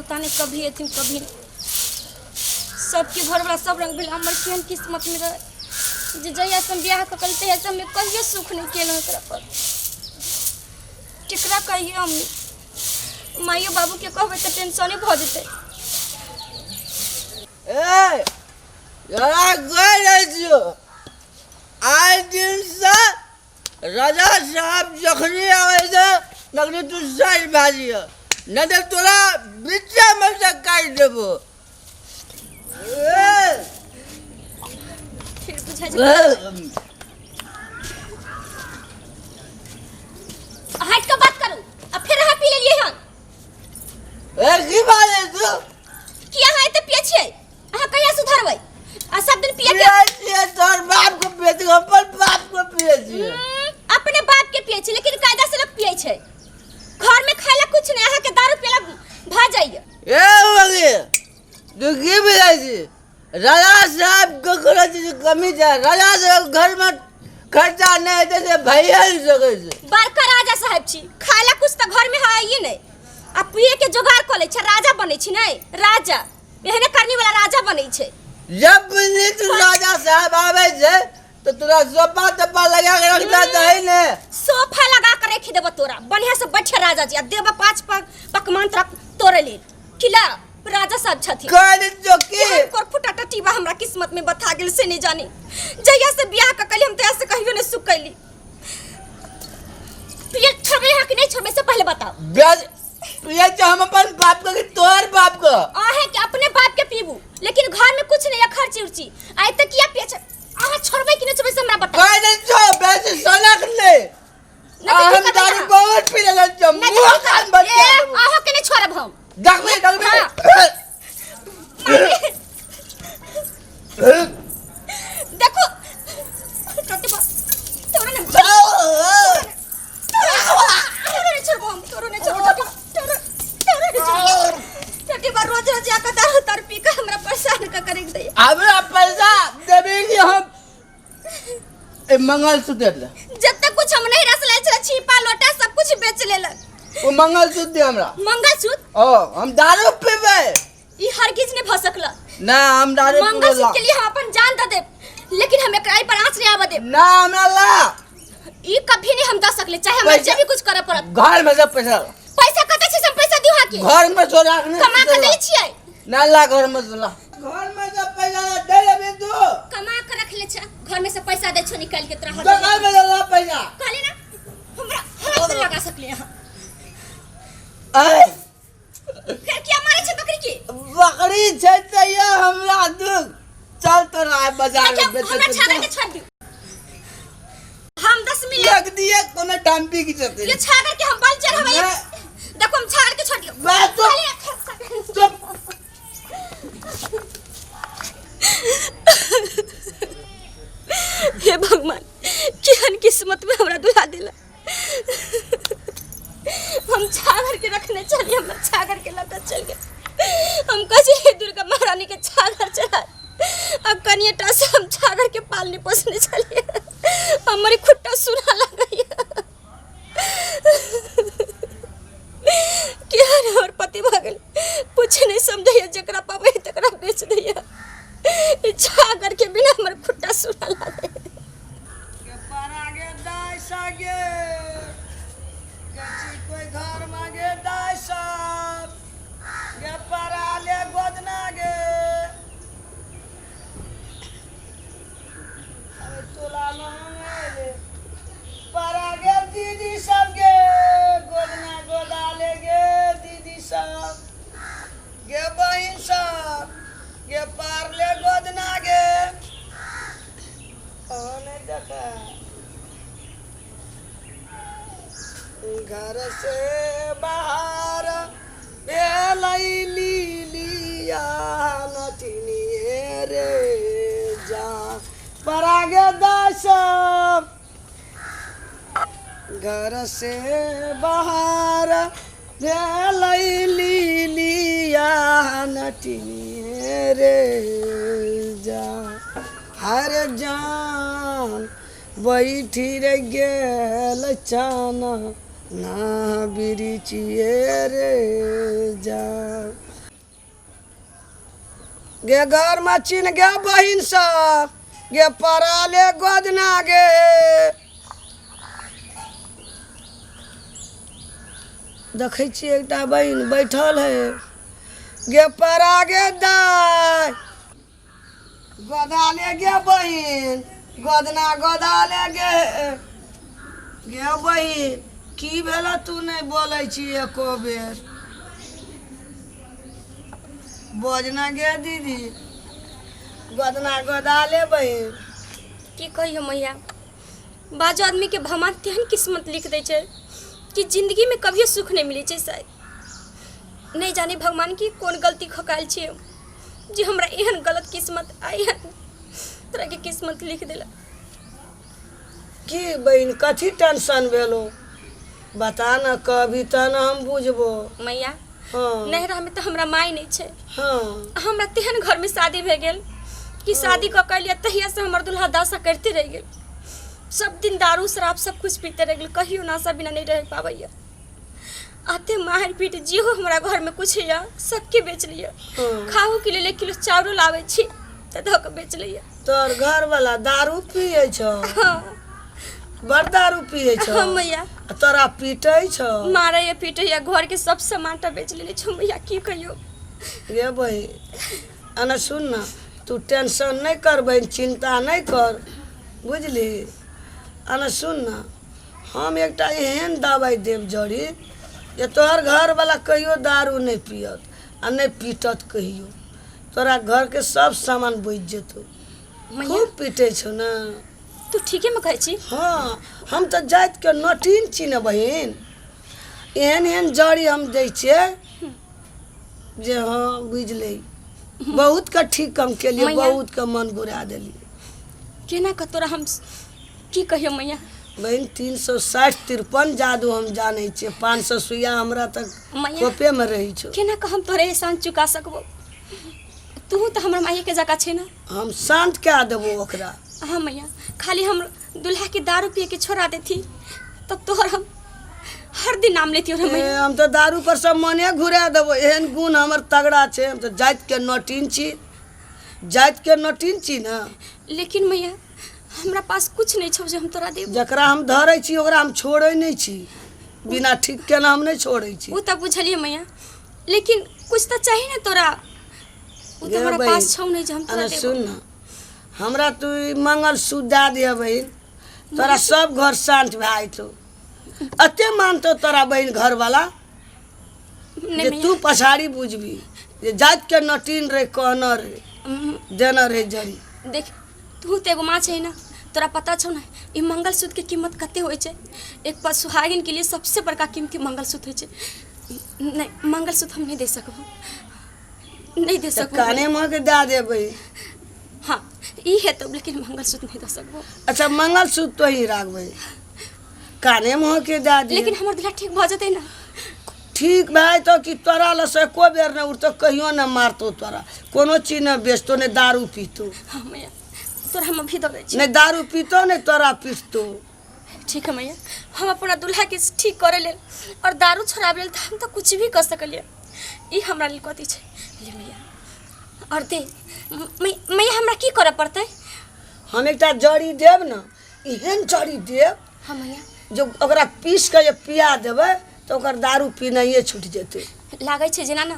पता नहीं कभी एथिन कभी सबके घर वाला सब रंग भेल हमर केहन किस्मत में रहे जे जहिया से ब्याह कलते है सब में कहियो सुख नहीं केलो एकरा पर टिकरा कहियो हम माइयो बाबू के कहबे त टेंशने भ जेतै ए जरा गए जो आज दिन से राजा साहब जखनी आवे से लगनी तू सच बाजी न तो तोरा बिच्चा में से काट देबो फिर बुझा जे हट के बात करू अब फिर हां पी लेलिए हन ए की बात है तू किया है त पिए छै अहाँ कहिया सुधरबै आ सब दिन पिए के तोर बाप को पिए छी अपन बाप को पिए छी अपने बाप के पिए छी लेकिन कायदा से लोग पिए छै घर में खाइला कुछ नहीं अहाँ के दारू पिला भा जाइए ए बगे तू की पिए छी राजा साहब को कोनो चीज कमी है राजा साहब घर में खर्चा नहीं है से भैया ही सके छै बड़का राजा साहब छी खाइला कुछ त घर में है ही नहीं आ पिए के जोगाड़ क ले छै राजा बनै छी नहीं राजा एहने करनी वाला राजा बनै छै जब भी तू राजा साहब आवे छे तो तोरा सोफा तप्पा लगा के रखता है ने सोफा लगा के रख देबो तोरा बढ़िया से बैठे राजा जी आ देबो 5 पकवान तक तोरे ले किला राजा साहब छथि कर जो की कोर फुटा टटीबा हमरा किस्मत में बता गेल से नहीं जानी जइया से बियाह क कली हम त ऐसे कहियो नहीं सुख कैली पिए छोड़बे है कि नहीं छोड़बे से पहले बताओ ये तो हम अपन बाप को कि तोर बाप को आहे कि अपने बाप के पीबू लेकिन घर में कुछ नहीं खर्ची उर्ची आए तक किया पिए आहा छोड़बे कि नहीं छोड़बे से हमरा बता कोई नहीं छो बेसी सोनक ले हम दारू बहुत पी ले छ मुंह कान बंद कर आहा के नहीं छोड़ब हम डगमे देखो टटी बा तोरा ने तोरो ने छोड़ब टटी बा रोज रोज आका दारू तर पी के हमरा परेशान का करे दे हमरा पैसा देबे कि हम ए मंगलसूत्र ले जब तक कुछ हम नहीं रस ले छ छीपा लोटा सब कुछ बेच लेलक वो मंगलसूत्र दे हमरा मंगलसूत्र ओ हम दारू पीबे ई हरगिज ने भ सकला ना हम दारू मंगलसूत्र के लिए हम अपन जान दे देब लेकिन हम एकरा पर आंच नहीं आवा देब ना हमरा ला ई कभी नहीं हम द सकले चाहे हम जे भी कुछ करे पड़त घर में सब पैसा पैसा कते छै हम पैसा दिउ हाके घर में सो रखने कमा के दै छियै ना ला घर में ला घर में सब पैसा दे ले तू कमा के रख ले छ घर में से पैसा दे छो निकाल के तोरा तो घर में ला पैसा कहली ना हमरा हाथ लगा सकले यहां ए फिर क्या मारे छ बकरी के बकरी छै त ये हमरा दूध चल तो राय बाजार में बेच हमरा छागर के छोड़ दियो हम 10 मिनट लग दिए कोनो टांपी की चलते ये छागर के हम बल चढ़ावे देखो हम छागर के छोड़ दियो मैं तो चुप हे भगवान केहन किस्मत में हमरा दुला दिला हम छागर के रखने चलिए हम छागर के लगा चल गए हम कहे हे दुर्गा महारानी के छागर चला अब कनिएटा से हम छागर के पालने पोसने चलिए हमारी खुट्टा सुना लगी क्या रे और पति भागल पूछे नहीं समझिए जकरा पावे तकरा बेच दिया छागर के बिना हमर खुट्टा सुना लगे के परागे दाई सागे कची कोई घर मागे दाई साहब के पराले गोदना गे अरे तोला रे परागे दीदी सब गे गोदना गोदाले गे दीदी सब गे बहिन सब गे पारले गोदना गे ओने देखा घर से बाहर बेलैली लिया नचनी रे जा परागे दास घर से बाहर बेलैली लिया नचनी रे जा हर जान बैठी रे गेल चाना ना बिरिचिए रे जा गे घर में चिन्ह गे बहिन सब गे पराले गोदना गे देखै छियै एकटा बहिन बैठल है गे परा गे दाय गोदाले गे बहिन गोदना गोदाले गे बहिन की भेल तू नहीं बोलै छी एको बेर बोझना गे दीदी गोदना गोदाले बहिन की कहियो मैया बाजो आदमी के भगवान तेहन किस्मत लिख दै छै कि जिंदगी में कभी सुख नहीं मिले छै शायद नहीं जाने भगवान की कौन गलती खकाल छै जे हमरा एहन गलत किस्मत आई है तोरा के किस्मत लिख देला की बहिन कथी टेंशन भेलो बता न कभी त न हम बुझबो मैया हाँ नहरा में तो हमरा माय नहीं छै हाँ हमरा तेहन घर में शादी भे गेल कि शादी क कर लिया तहिया से हमर दुल्हा दासा करते रह गेल सब दिन दारू शराब सब कुछ पीते रह गेल कहियो नाशा बिना नहीं रह पाबैया आते मार पीट जेहो हमरा घर में कुछ है सबके बेच लिया खाहू के लिए 1 किलो चावल लावे छी त धो के बेच लिया तोर घर वाला दारू पिए छ हाँ बड़ दारू पिए छ हाँ मैया तोरा पीटे छ मारे या पीटे या घर के सब सामान बेच लेले छ मैया की कहियो ये बहिन अना सुन ना तू टेंशन नहीं कर बहन चिंता नहीं कर बुझली अना सुन ना हम एकटा एहन दवाई देव जड़ी जे तोहर घर वाला कहियो दारू नहीं पियत आ नहीं पीटत कहियो तोरा घर के सब सामान बुझ जेतो मैया खूब पीटे छो ना तू ठीके में कहै छी हाँ हम तो जात के नटीन छी न बहिन एहन एहन जड़ी हम दै छियै जे हाँ बुझले बहुत का ठीक काम के लिए मैया। बहुत का मन बुरा दिलिए केना क तोरा हम की कहियो मैया बहन 360 53 जादू हम जाने छे 500 सुइया हमरा तक मैया। कोपे में रही छो केना क हम तोरे एहसान चुका सकबो तू तो हमरा माई के जगह छे ना हम शांत क्या देबो ओकरा हाँ मैया खाली हम दुल्हा के दारू पिए के छोड़ा देती तब तोहर हम हर दिन नाम लेती हो मैया हम तो दारू पर सब मने घुरा देबो एहन गुण हमर तगड़ा छे हम तो जात के नटीन छी जात के नटीन छी ना लेकिन मैया हमरा पास कुछ नहीं छौ जे हम तोरा देब जकरा हम धरै छी ओकरा हम छोड़ै नहीं छी बिना ठीक के हम नहीं छोड़ै छी वो तब बुझलिए मैया लेकिन कुछ तो चाहिए ना तोरा वो तो गे हमरा बहिन, पास छौ नहीं जे हम तोरा अने देब सुन ना हमरा तू मंगल सूत्र दे दे बहिन तोरा सब घर शांत भाई तो अते मानतो तोरा बहिन घर वाला नहीं जे मैया तू पछाड़ी बुझबी जे जात के नटीन रे कहना रे देना रे जरी देख तू तो एगो माँ छै ना तोरा पता छौ ना ई मंगलसूत्र के कीमत कते होय छै एक पर सुहागिन के लिए सबसे बड़का कीमती मंगलसूत्र होय छै नहीं मंगलसूत्र हम नहीं दे सकबो नहीं दे त सकबो काने में के दे देबै हाँ ई है तो लेकिन मंगलसूत्र नहीं दे सकबो अच्छा मंगल सूत्र तो ही राखबै काने में के दे दे लेकिन हमर दिला ठीक भ जतै ना ठीक भाई तो कि तोरा लसे को बेर न उठतो कहियो न मारतो तोरा कोनो चीज न बेचतो ने दारू पीतो हाँ मैया तोरा हम अभी दे छी ने दारू पीतो ने तोरा पीतो ठीक है मैया हम अपना दुल्हा के ठीक करे ले और दारू छोड़ाबे लेल हम तो कुछ भी कर सकलिए ई हमरा लेल कथी छै ले मैया और दे मैया हमरा की करे पड़तै हम एकटा जड़ी देब न एहन जड़ी देब हाँ मैया जो ओकरा पीस के जे पिया देबै तो ओकर दारू पीनाइए छूट जेतै लागै छै जेना ना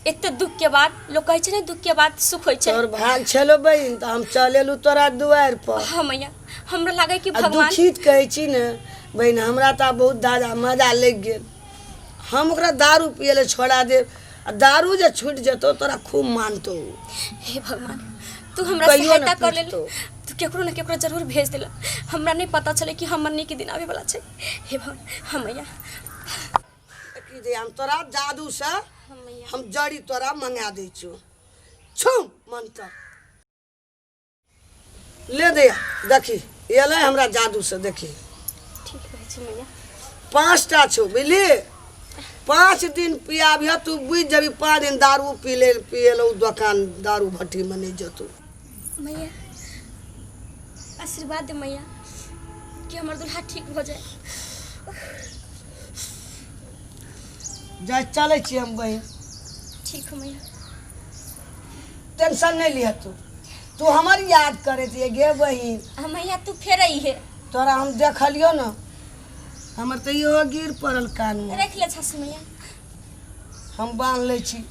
एते दुख के बाद लोग कहै छै ने दुख के बाद सुख होय छै तोर भाग छलो बहिन तो हम चलेलू तोरा दुआर पर हाँ मैया हमरा लागै कि आ भगवान दुखित कहै छी ने बहिन हमरा तो बहुत दादा मजा लग गेल हम ओकरा दारू पिए ले छोड़ा देब आ दारू जे छूट जेतो तोरा खूब मानतो हे भगवान तू हमरा कहियो सहायता न कर ले पीटतो। तू केकरो न केकरो जरूर भेज देला हमरा नहीं पता चले कि हमर नी के दिन आवे वाला छै हे भगवान हाँ मैया की दे हम तोरा जादू से हाँ मैया हम जड़ी तोरा मंगा दै छौ छू मंत्र ले दे देखी एले हमरा जादू से देखी ठीक है छै मैया 5टा छौ बुझली 5 दिन पियाबिह तू बुझ जबी 5 दिन दारू पिए लो दुकान दारू भट्टी में नहीं जतू मैया आशीर्वाद दे मैया कि हमर दुल्हा ठीक हो जाए जाए चले छी हम बहिन ठीक हो मैया टेंशन नहीं लिया तू हमार याद करे थी गे बहिन। हम मैया तू फेर आई है तोरा हम देखलियो ना हमर तो इहो गिर पड़ल कान में। रख ले छस मैया हम बांध ले छी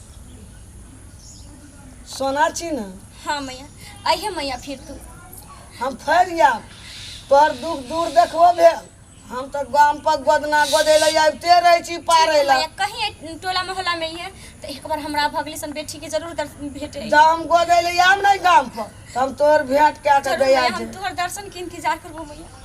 सोना छी ना। हाँ मैया आई है मैया फिर तू हम फेर आब तोहर दुख दूर देखबो भेल। हम तो गाम पर गोदना गोदेले आबिते रहे छी पारे ला। मैया कहीं टोला मोहल्ला में है तो एक बार हमरा भगली सन बेटी के जरूर भेटे। जब हम गोदेले आब नहीं गाम पर तो हम तोहर भेंट क्या कर गया। हम तोहर दर्शन के इंतजार करबो मैया।